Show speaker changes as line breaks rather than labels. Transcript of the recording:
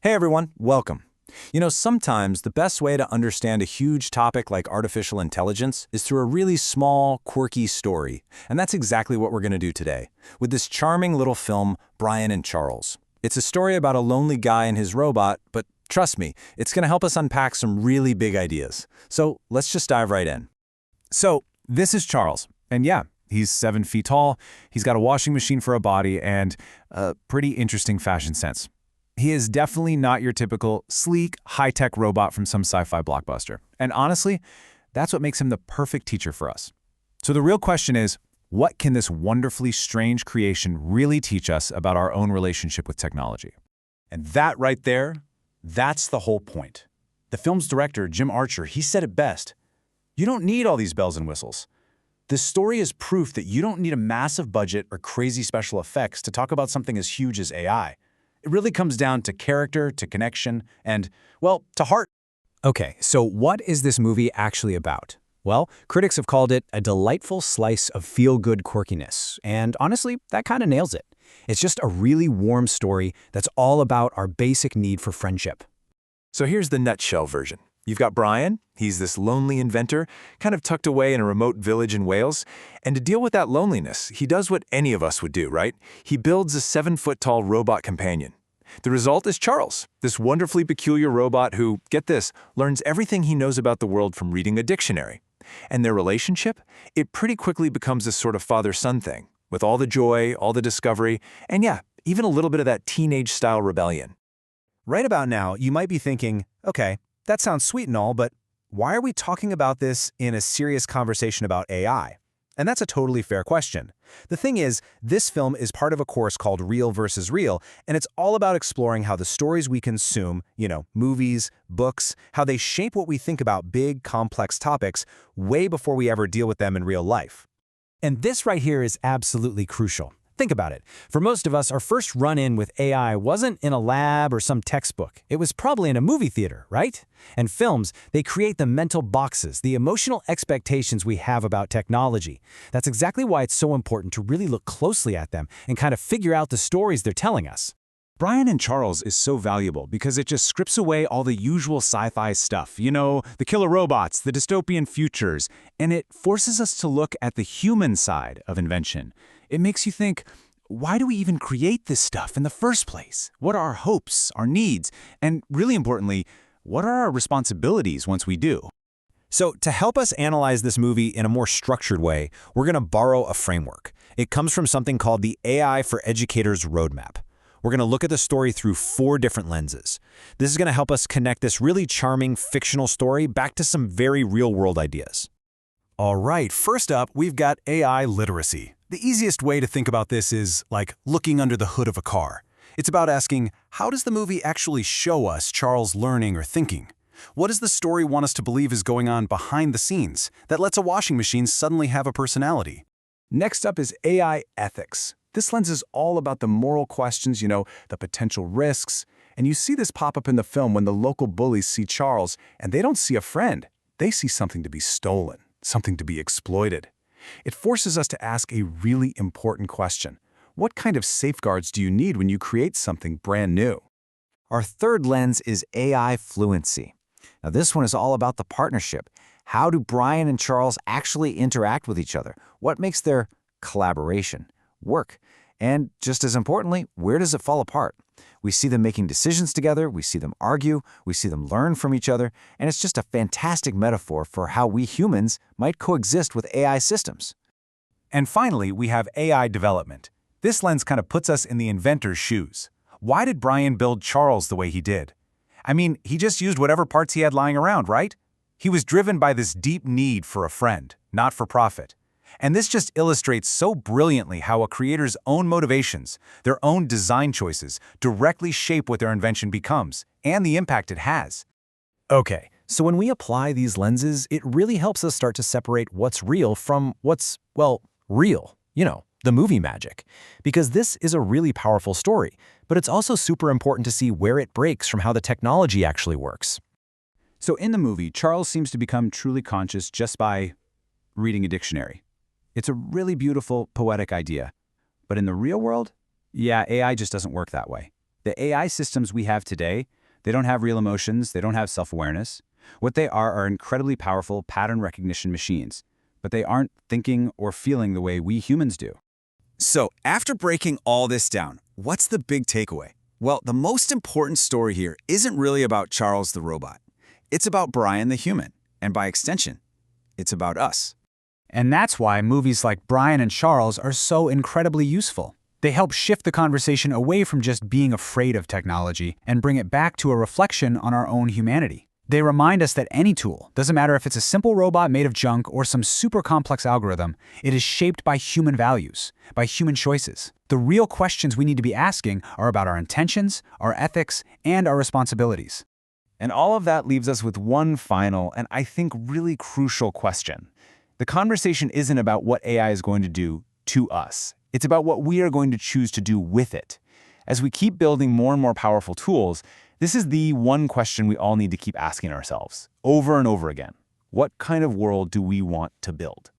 Hey everyone, welcome. Sometimes the best way to understand a huge topic like artificial intelligence is through a really small, quirky story. And that's exactly what we're going to do today, with this charming little film, Brian and Charles. It's a story about a lonely guy and his robot, but trust me, it's going to help us unpack some really big ideas. So let's just dive right in.
So, this is Charles, and yeah, he's 7 feet tall, he's got a washing machine for a body, and a pretty interesting fashion sense. He is definitely not your typical sleek, high-tech robot from some sci-fi blockbuster. And honestly, that's what makes him the perfect teacher for us. So the real question is, what can this wonderfully strange creation really teach us about our own relationship with technology?
And that right there, that's the whole point. The film's director, Jim Archer, he said it best. You don't need all these bells and whistles. This story is proof that you don't need a massive budget or crazy special effects to talk about something as huge as AI. It really comes down to character, to connection, and, well, to heart.
Okay, so what is this movie actually about? Well, critics have called it a delightful slice of feel-good quirkiness, and honestly, that kind of nails it. It's just a really warm story that's all about our basic need for friendship. So here's the nutshell version. You've got Brian, he's this lonely inventor, kind of tucked away in a remote village in Wales, and to deal with that loneliness, he does what any of us would do, right? He builds a 7-foot-tall robot companion. The result is Charles, this wonderfully peculiar robot who, get this, learns everything he knows about the world from reading a dictionary. And their relationship? It pretty quickly becomes this sort of father-son thing, with all the joy, all the discovery, and yeah, even a little bit of that teenage-style rebellion.
Right about now, you might be thinking, okay, that sounds sweet and all, but why are we talking about this in a serious conversation about AI? And that's a totally fair question. The thing is, this film is part of a course called Real versus Real, and it's all about exploring how the stories we consume, movies, books, how they shape what we think about big, complex topics way before we ever deal with them in real life. And this right here is absolutely crucial. Think about it. For most of us, our first run-in with AI wasn't in a lab or some textbook. It was probably in a movie theater, right? And films, they create the mental boxes, the emotional expectations we have about technology. That's exactly why it's so important to really look closely at them and kind of figure out the stories they're telling us.
Brian and Charles is so valuable because it just strips away all the usual sci-fi stuff, the killer robots, the dystopian futures, and it forces us to look at the human side of invention. It makes you think, why do we even create this stuff in the first place? What are our hopes, our needs, and really importantly, what are our responsibilities once we do?
So to help us analyze this movie in a more structured way, we're going to borrow a framework. It comes from something called the AI for Educators Roadmap. We're going to look at the story through 4 different lenses. This is going to help us connect this really charming fictional story back to some very real-world ideas.
All right, first up, we've got AI literacy. The easiest way to think about this is like looking under the hood of a car. It's about asking, how does the movie actually show us Charles learning or thinking? What does the story want us to believe is going on behind the scenes that lets a washing machine suddenly have a personality? Next up is AI ethics. This lens is all about the moral questions, the potential risks. And you see this pop up in the film when the local bullies see Charles, and they don't see a friend. They see something to be stolen, something to be exploited. It forces us to ask a really important question. What kind of safeguards do you need when you create something brand new?
Our third lens is AI fluency. Now, this one is all about the partnership. How do Brian and Charles actually interact with each other? What makes their collaboration work? And just as importantly, where does it fall apart? We see them making decisions together, we see them argue, we see them learn from each other, and it's just a fantastic metaphor for how we humans might coexist with AI systems.
And finally, we have AI development. This lens kind of puts us in the inventor's shoes. Why did Brian build Charles the way he did? I mean, he just used whatever parts he had lying around, right? He was driven by this deep need for a friend, not for profit. And this just illustrates so brilliantly how a creator's own motivations, their own design choices, directly shape what their invention becomes and the impact it has.
Okay, so when we apply these lenses, it really helps us start to separate what's real from what's, well, real. The movie magic. Because this is a really powerful story, but it's also super important to see where it breaks from how the technology actually works.
So in the movie, Charles seems to become truly conscious just by reading a dictionary. It's a really beautiful, poetic idea. But in the real world, yeah, AI just doesn't work that way. The AI systems we have today, they don't have real emotions, they don't have self-awareness. What they are incredibly powerful pattern recognition machines, but they aren't thinking or feeling the way we humans do.
So, after breaking all this down, what's the big takeaway? Well, the most important story here isn't really about Charles the robot. It's about Brian the human, and by extension, it's about us.
And that's why movies like Brian and Charles are so incredibly useful. They help shift the conversation away from just being afraid of technology and bring it back to a reflection on our own humanity. They remind us that any tool, doesn't matter if it's a simple robot made of junk or some super complex algorithm, it is shaped by human values, by human choices. The real questions we need to be asking are about our intentions, our ethics, and our responsibilities.
And all of that leaves us with one final and I think really crucial question. The conversation isn't about what AI is going to do to us. It's about what we are going to choose to do with it. As we keep building more and more powerful tools, this is the one question we all need to keep asking ourselves, over and over again. What kind of world do we want to build?